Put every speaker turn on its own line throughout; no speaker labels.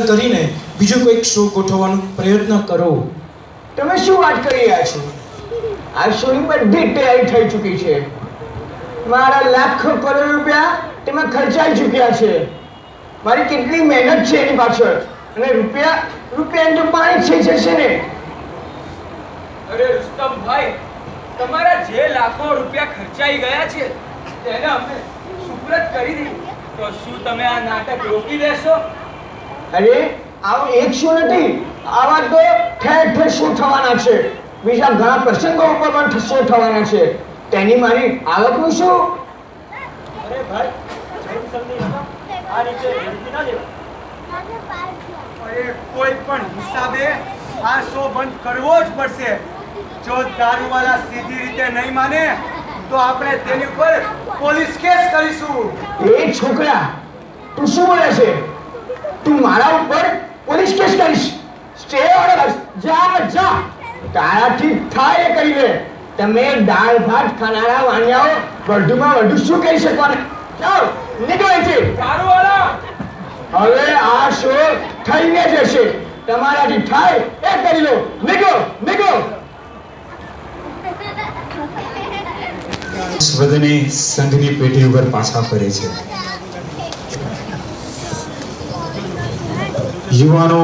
કરીને બીજો કોઈક શો ગોઠવવાનો પ્રયત્ન કરો.
તમે શું વાત કરી રહ્યા છો? આ શોની બધી તૈયારી થઈ ચૂકી છે. મારા લાખો કરોડ રૂપિયા તેમાં ખર્ચાઈ ચૂક્યા છે. મારી કેટલી મહેનત છે એની પાછળ, અને રૂપિયા તો પાણી છે જશે ને.
અરે રુસ્તમ ભાઈ, તમારા જે લાખો રૂપિયા ખર્ચાઈ ગયા છે તેને અમે સુપ્રત કરી દીધું, તો શું તમે આ નાટક રોકી દેશો?
અરે આવો એક શો નથી, આવા તો ઠેર ઠેર શો થવાના છે. બીજા ઘણા પ્રસંગો ઉપર પણ શો થવાના છે. તેની મારી આવકનું શું?
અરે ભાઈ, આ રીતે ઝડપી ના લેવા.
અરે કોઈ પણ હિસાબે આ શો બંધ કરવો જ પડશે. જો દારૂવાળા સીધી રીતે નહીં માને તો આપણે તેની ઉપર પોલીસ કેસ કરીશું.
એ છોકરા, તું શું બોલે છે? તું મારા ઉપર પોલીસ કેસ કરીશ? સ્ટે ઓર્ડર, જા જા, તારાથી થાય એ કરી લે. તમે દાળ ભાત ખાનારા વાણિયાઓ વધુમાં વધુ શું કહી શકવાના? જાઓ, નીકળો અહીંથી.
દારૂવાળા!
હવે આ શો થઈને જશે. તમારાથી થાય એ કરી લો. નીકળો, નીકળો.
સ્વદને સંઘની પેઢી ઉપર પાછા ફરે છે. યુવાનો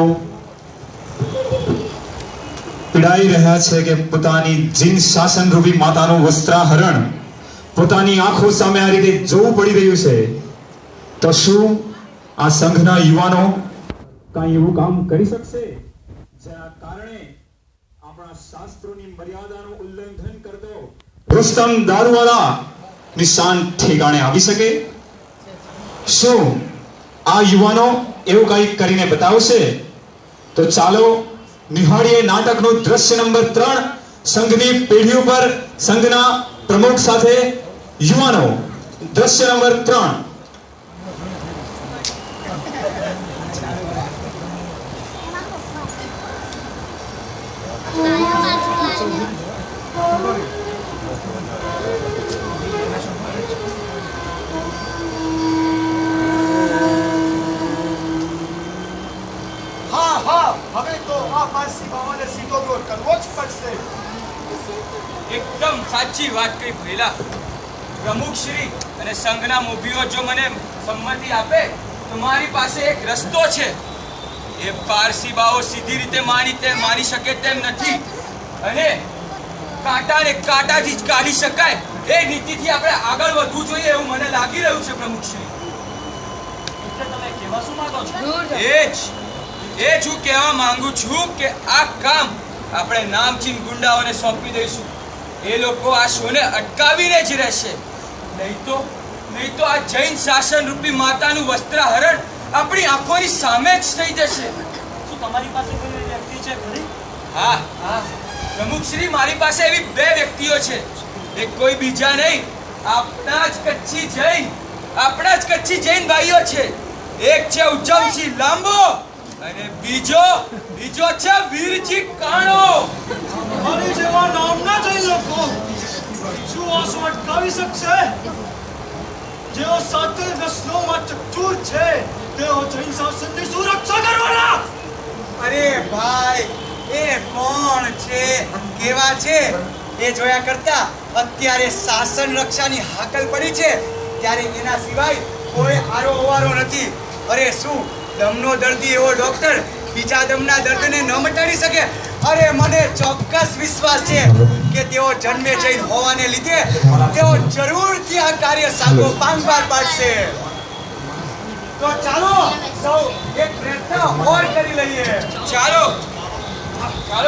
પીડાઈ રહ્યા છે કે પોતાની જીન શાસન રૂપી માતાનું વસ્ત્રાહરણ પોતાની આંખો સામે આ રીતે જોવું પડી રહ્યું છે. તો શું આ સંઘના યુવાનો કાંઈ એવું કામ કરી શકશે જેના કારણે આપણા શાસ્ત્રોની મર્યાદાનું ઉલ્લંઘન કરતો રુસ્તમ દારૂવાળા નિશાન ઠેકાણે આવી શકે? શું આ યુવાનો એવું કંઈક કરીને બતાવશે? તો ચાલો નિહાળીએ નાટકનું દ્રશ્ય નંબર 3, સંઘની પેઢી ઉપર સંઘના પ્રમુખ સાથે યુવાનો. દ્રશ્ય નંબર 3.
હવે તો આ પારસી બાવાને સીધો દોર કરવો જ પડશે.
એકદમ સાચી વાત કહી ભઈલા. પ્રમુખ શ્રી અને સંઘના મોભીઓ જો મને સંમતિ આપે તો મારી પાસે એક રસ્તો છે. એ પારસી બાઓ સીધી રીતે મારી શકે તેમ નથી, અને કાંટાને કાંટાથી જ કાઢી શકાય એ નીતિથી આપણે આગળ વધવું જોઈએ એવું મને લાગી રહ્યું છે પ્રમુખ શ્રી.
એટલે તમે કહેવા શું માંગો છો?
એ જ હું કહેવા માંગુ છું કે આ કામ આપણે નામચીન ગુંડાઓને સોંપી દઈશું. એ લોકો આ શોને અટકાવીને જ રહેશે. નહીં તો આ જૈન શાસન રૂપી માતાનું વસ્ત્રાહરણ આપણી આંખોની સામે જ થઈ જશે.
શું તમારી પાસે કોઈ વ્યક્તિ છે ખરી?
હા, પ્રમુખ શ્રી, મારી પાસે એવી 2 વ્યક્તિઓ છે. એક કોઈ બીજા નહીં, આપણા જ કચ્છી જૈન ભાઈઓ છે. એક છે ઉજ્જમસિંહ લાંબો અને બીજો છે વીરજી કાણો.
મારી જેવા નામના જૈન લોકો શું આ શો અટકાવી શકશે? જેઓ સાતે નસ્લોમાં ચકચૂર છે તેઓ જૈન શાસનની સુરક્ષા કરવાના.
અરે ભાઈ, એ કોણ છે, કેવા છે એ જોયા કરતા અત્યારે શાસન રક્ષાની હાકલ પડી છે ત્યારે એના સિવાય કોઈ આરો અવારો નથી. અરે શું દમનો દર્દી એવો ડોક્ટર બીજા દમના દર્દને ન મટાડી શકે? અરે મને ચોક્કસ વિશ્વાસ છે કે તેઓ જન્મે જૈન હોવાને લીધે તેઓ જરૂરથી આ કાર્ય સાગો પાંગ પાર પાડશે. તો ચાલો સૌ એક પ્રયત્ન ઓર કરી લઈએ.
ચાલો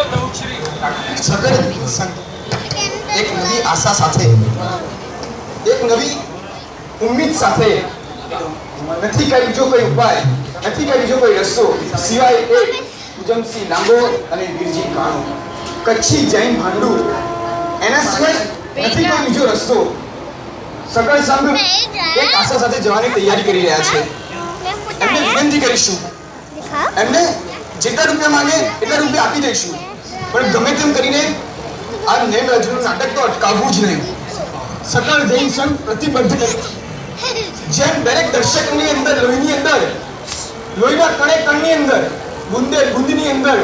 પ્રમુખ શ્રી.
એક નવી આશા સાથે, એક નવી ઉમ્મીદ સાથે નથી કઈ બીજો કોઈ ઉપાય, નથી કઈ બીજો કોઈ રસ્તો સિવાય એક ઉજ્જમસિંહ લાંબો અને વીરજી કાણો, કચ્છી જૈન ભાંડુ. એના સિવાય નથી કોઈ બીજો રસ્તો. સકળ સંઘ એક આશા સાથે જવાની તૈયારી કરી રહ્યા છે. એમને વિનંતી કરીશું, એમને જેટલા રૂપિયા માંગે એટલા રૂપિયા આપી દઈશું, પણ ગમે તેમ કરીને આ નેમરાજનું નાટક તો અટકાવવું જ નહીં. સકળ જૈન સંઘ પ્રતિબદ્ધ છે. જેમ દરેક દર્શકની અંદર લોહીની અંદર લોહીના કણે કણની અંદર, બુંદે બુંદની અંદર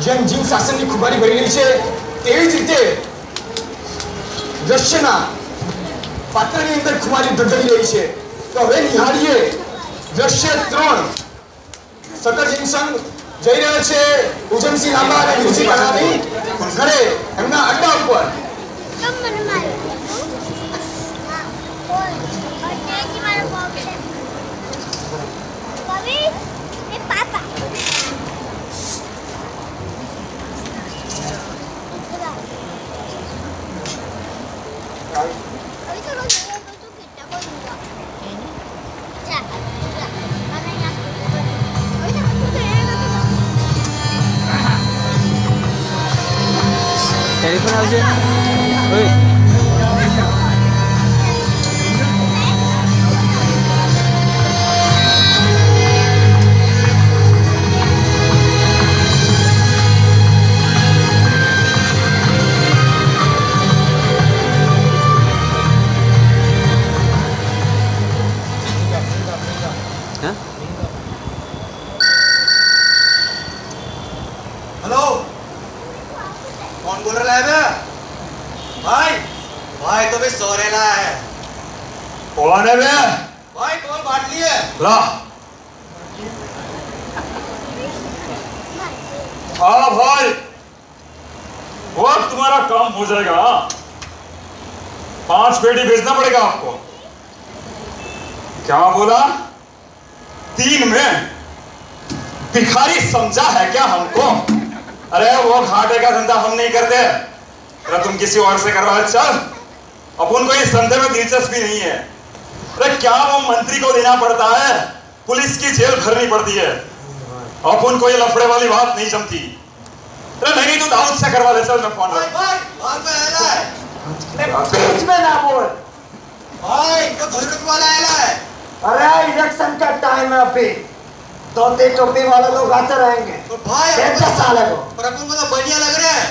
જેમ જીન શાસનની ખુમારી ભરી રહી છે, તેવી જ રીતે દ્રશ્યના પાત્રની અંદર ખુમારી ધગધગી રહી છે. તો હવે નિહાળીએ દ્રશ્ય 3. સકરજીન સંઘ જઈ રહ્યા છે ઉજમસિંહ લાંબા અને વિરજી કાનાની ઘરે, એમના અડ્ડા ઉપર.
ટેલિફોન આવશે. ઓય
हेलो, कौन बोल रहा है बे? भाई, भाई तो भी सोरेला है.
कौन है बे?
भाई कौन बांट लिए?
ला हाँ भाई, वो अब तुम्हारा काम हो जाएगा. 5 पेटी भेजना पड़ेगा आपको. क्या बोला? 3 में भिखारी समझा है क्या हमको? अरे वो घाटे का धंधा हम नहीं करते. अरे तुम किसी और से करवा. चल, अपन को इस धंधे में दिलचस्पी नहीं है. अरे क्या वो मंत्री को देना पड़ता है, पुलिस की जेल भरनी पड़ती है. अपन को ये लफड़े वाली बात नहीं जमती. अरे नहीं तो दाऊद से करवा ले. चल मैं फोन
भाई भाई बाहर पे आया है.
बीच में ना बोल.
भाई तो धोलक वाला आया है.
अरे इलेक्शन का टाइम है अभी, धोती टोपी वाले लोग आते रहेंगे.
तो भाई
कैसा साले को
पर अपन को तो बढ़िया लग रहा है.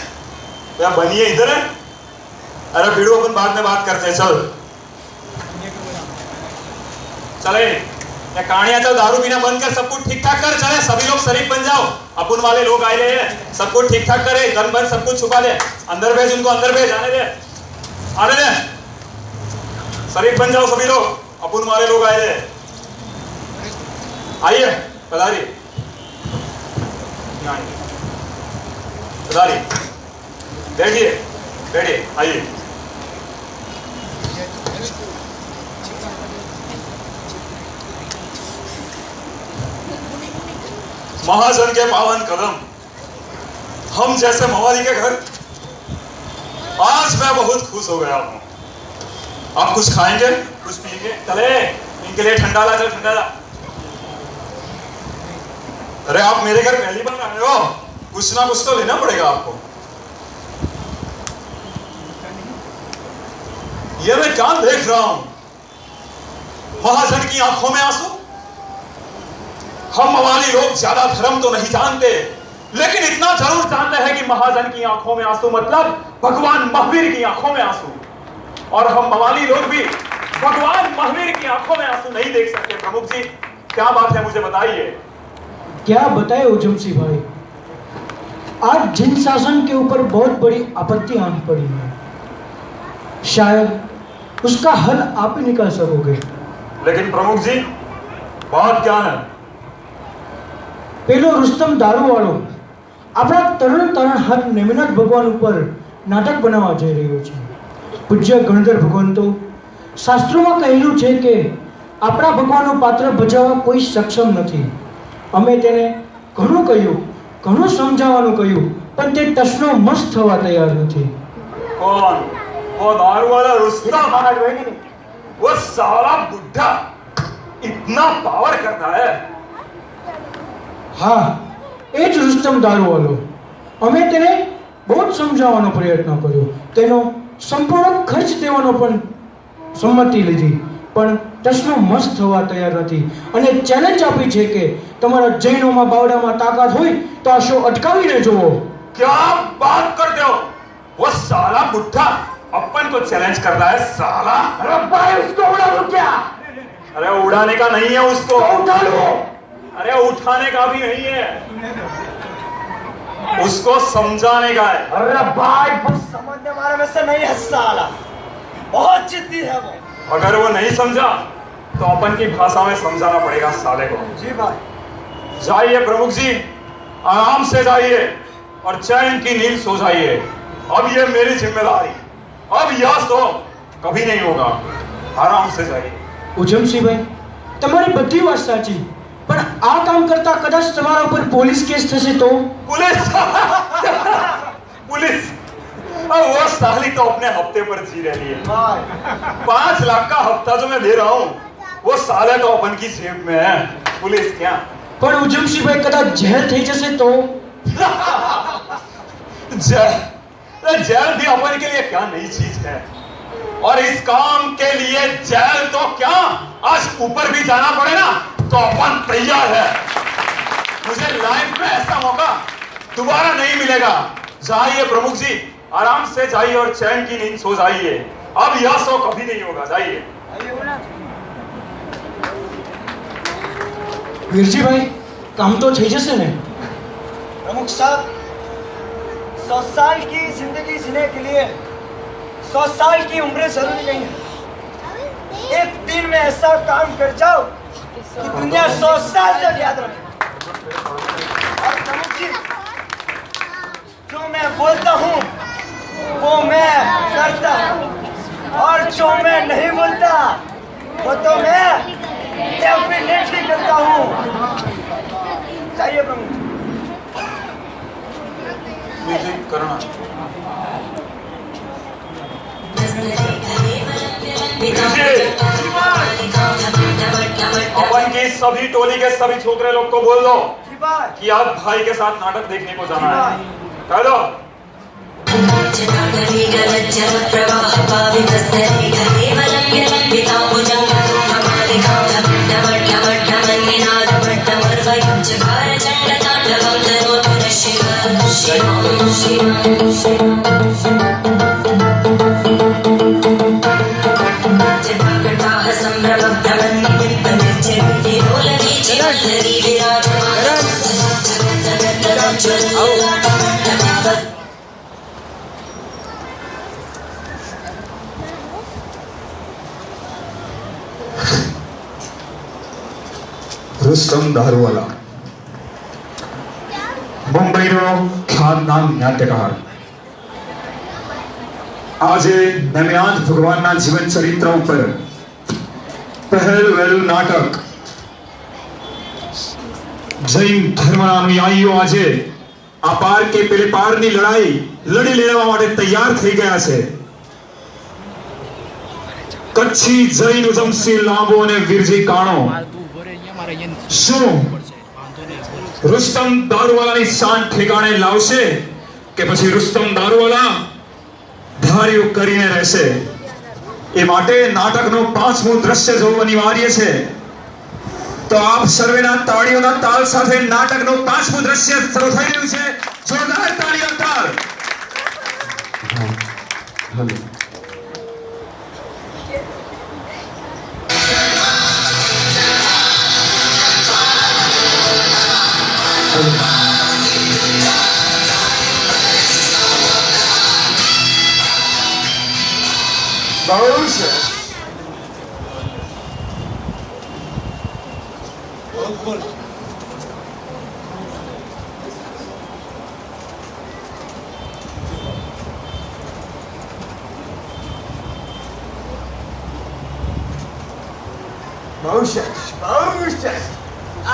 क्या बनिए इधर है? अरे भिड़ो, अपन बाद में बात करते हैं. चल चले या कहानियां. चल दारू पीना बंद कर, सब कुछ ठीक ठाक कर. चले सभी लोग शरीफ बन जाओ. अपन वाले लोग आए हैं, सब कुछ ठीक ठाक करे. गन बन सब कुछ छुपा दे. अंदर भेज उनको, अंदर भेज. आने दे, आने दे. शरीफ बन जाओ सभी लोग. अपन वाले लोग आए हैं. आइए पधारी पधारी. बैठिए बैठिए. आइए. महाजन के पावन कदम, हम जैसे मवाली के घर, आज मैं बहुत खुश हो गया हूं. आप कुछ खाएंगे, कुछ पिएंगे? चले इनके लिए ठंडा ला. चल ठंडा ला. अरे आप मेरे घर पहली बार आए हो, कुछ ना कुछ तो लेना पड़ेगा आपको. ये मैं क्या देख रहा हूं? महाजन की आंखों में आंसू. हम मवाली लोग ज्यादा धर्म तो नहीं जानते, लेकिन इतना जरूर जानते हैं कि महाजन की आंखों में आंसू मतलब भगवान महावीर की आंखों में आंसू. और हम मवाली लोग भी भगवान महावीर की आंखों में आंसू नहीं देख सकते. प्रमुख जी, क्या बात है, मुझे बताइए.
क्या बताए उजमसिंह भाई, आज जिन शासन के ऊपर बहुत बड़ी आपत्ति आन पड़ी है. शायद उसका हल आप ही निकाल सकोगे.
लेकिन प्रमुख जी, बात क्या है?
પેલો રુસ્તમ દારૂવાળો આપણા તરુણ તારણહાર નેમિનાથ ભગવાન ઉપર નાટક બનાવવા જઈ રહ્યો છે. પૂજ્ય ગણધર ભગવાન તો શાસ્ત્રોમાં કહેલું છે કે આપણા ભગવાનનું પાત્ર ભજવવા કોઈ સક્ષમ નથી. અમે તેને ઘણું કહ્યું, ઘણું સમજાવવાનું કહ્યું, પણ તે ટસનો મસ્ત થવા તૈયાર નથી.
कौन? वो दारू वाला रुस्तम? वो साला बुढ़ा इतना पावर करता है?
હા, એ જ રુસ્તમ દારૂવાળો. અમે તેને બહુ જ સમજાવવાનો પ્રયત્ન કર્યો, તેનો સંપૂર્ણ ખર્ચ દેવાનો પણ સંમતિ લીધી, પણ ટસનો મસ્ત થવા તૈયાર નથી અને ચેલેન્જ આપી છે કે તમારા જૈનોમાં બાવડામાં તાકાત હોય તો આ શો અટકાવીને જુઓ.
क्या बात करते हो? वो साला बुढ़ा अपन को चैलेंज करता है. साला,
अरे भाई उसको उड़ा दो क्या?
अरे उड़ाने का नहीं है उसको.
उठा लो.
अरे उठाने का भी नहीं है, उसको समझाने का है।
अरे भाई वो समझने वाले में से नहीं है साला, बहुत जिद्दी है वो।
अगर वो नहीं समझा तो अपन की भाषा में समझाना पड़ेगा साले को।
जी भाई।
जाइए प्रमुख जी, आराम से जाइए और चैन की नींद सो जाइए। अब ये मेरी जिम्मेदारी, अब यह तो कभी नहीं होगा। आराम से जाइए।
ઉજમસિંહભાઈ, તમારી બધી વાત સાચી, પણ આ કામ કરતા કદાચ તમારા ઉપર પોલીસ કેસ થશે તો?
पुलिस पुलिस अब वो साली तो अपने हफ्ते पर जी रही है। 5 लाख का हफ्ता जो मैं दे रहा हूँ वो साले तो अपन की जेब में है। पुलिस क्या?
પણ ઉજમસિંહભાઈ કદાચ જેલ થઈ જશે તો?
जेल भी अपन के लिए क्या नई चीज है, और इस काम के लिए जेल तो क्या, आज ऊपर भी जाना पड़े ना तो अपन तैयार है। मुझे लाइफ में ऐसा मौका दोबारा नहीं मिलेगा। जाइए प्रमुख जी, आराम से जाइए और चैन की नींद सो जाइए। अब यह सो कभी नहीं होगा। जाइए।
વીરજીભાઈ, કામ તો થઈ જશે ને?
प्रमुख साहब, 100 साल की जिंदगी जीने के लिए 100 साल की उम्र जरूरी नहीं है। एक दिन में ऐसा काम कर जाओ कि दुनिया 100 साल तक याद रखे। और प्रमुख जी, जो मैं बोलता हूँ वो मैं करता हूँ, और जो मैं नहीं बोलता वो तो मैं डेफिनेटली करता हूँ। चाहिए प्रमुख जी।
म्यूजिक करना। अपन की सभी टोली के सभी छोकरे लोग को बोल दो
जी भाई।
कि आज भाई के साथ नाटक देखने को जाना है। कह दो। रुस्तम दारूवाला मुंबईનો ખ્યાતનામ નાટ્યકાર આજે દમયંત ભગવાનના જીવન ચરિત્ર ઉપર પહેલ વહેલું નાટક જૈન ધર્મના અનુયાયીઓ આજે આ પાર કે પેલે પારની લડાઈ લડી લેવા માટે તૈયાર થઈ ગયા છે। કચ્છી જૈન ઉજમસિંહ લાંબો અને વીરજી કાણો શું रुस्तम दारूवालाની શાન ઠેકાણે લાવશે કે પછી रुस्तम दारूवाला ધાર્યું કરીને રહેશે? એ માટે નાટકનો 5મું દ્રશ્ય જોવું અનિવાર્ય છે। તો આપ સર્વેના તાળીઓના તાલ સાથે નાટકનો 5મું દ્રશ્ય શરૂ થઈ રહ્યું છે। જોરદાર તાળીઓ તાલ। હેલો।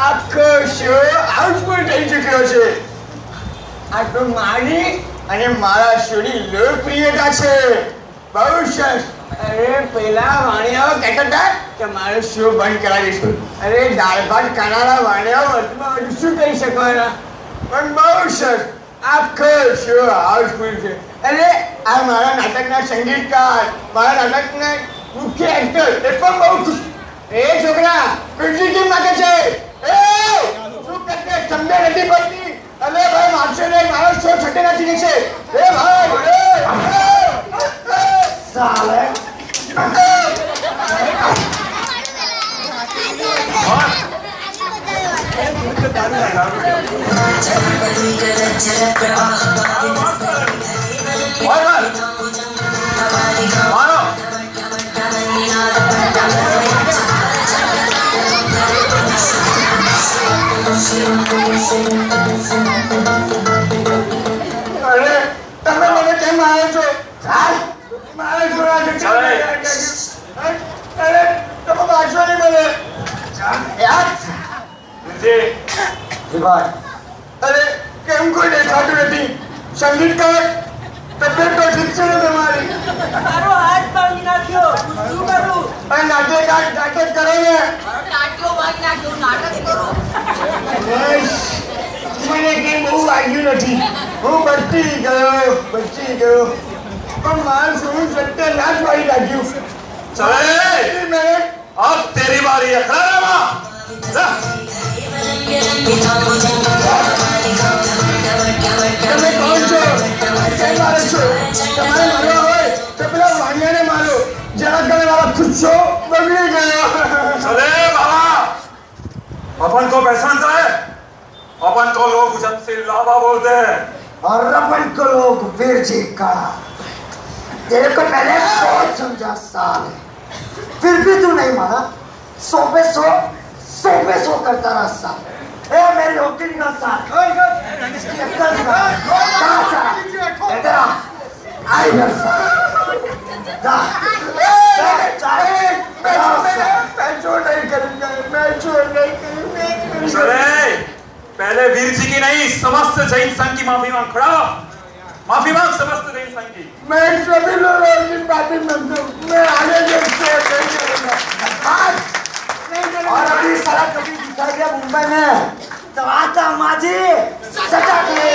આખો શો આઉટપુટ થઈ ચૂક્યો છે। આ તો મારી અને મારા શોની લોકપ્રિયતા છે। બહુ સરસ। અરે પેલા વાણિયાઓ કહેતા હતા કે મારો શો બંધ કરાવીશ। અરે દાળ ભાત ખાનારા વાણિયાઓ વધુમાં વધુ શું કરી શકવાના? પણ બહુ સરસ, આખો શો હાઉસફુલ છે। અરે આ મારા નાટકના સંગીતકાર, મારા નાટકના મુખ્ય એક્ટર એ પણ બહુ ખુશ। એ છોકરા કેટલી ટીમ માટે છે? એ શું કરતે તમને નથી પડતી? અરે ભાઈ મારશે ને, મારો શો છટે નથી જશે। એ ભાઈ સાલે અરે તમે મને કેમ મારો છો મારે જોડા અરે તમે વાંચો નહીં મને અરે કેમ કોઈ દેખાતું નથી સંગીતકાર તબિયત તો ઠીક છે ને તમારી
મારો હાથ ભાંગી નાખ્યો હું શું કરું
અને નાટ્યકાર નાટક કરો ને
નાટ્યો ભાંગી નાખ્યો નાટક કરો
મને કઈ બહુ વાગ્યું નથી હું બચી ગયો પણ માર શું સત્યનાશ વાળી લાગ્યું
चले अब तेरी बारी है खड़ा
તમે કોણ છો કેમ મારો છો તમારે મારવા હોય તો પેલા વાણિયાને મારો જરા તમે મારા ખુશો બગડી ગયો
चले बाबा अपन को पहचानता है अपन को लोग जब से लाभा बोलते हैं
और अपन को लोग वीर जी का तेरे को पहले बहुत समझा साल फिर भी तू नहीं माना 100 पे 100 करता रहा साल ए मेरी नौकरी का साल इसकी अक्ल कहाँ चला इधर आ आई घर साल जा
मैं छोड़ नहीं करूंगा
चले पहले वीर जी की नहीं समस्त जैन संघ की माफी मांग खड़ा माफी मांग समस्त जैन संघ की
मैं सभी लोगों की बातें मानता हूँ मैं आगे देखते नहीं करूंगा
और अभी सारा कभी दिखाई दिया मुंबई में तो आता माझी सटा के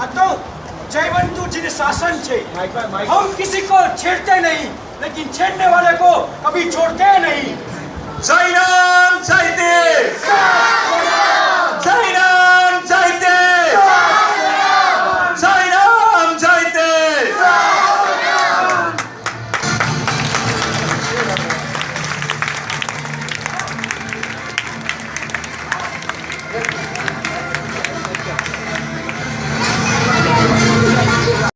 तो जयवंतु जी ने शासन छे हम किसी को छेड़ते नहीं लेकिन छेड़ने वाले को कभी छोड़ते नहीं
जय राम जय देव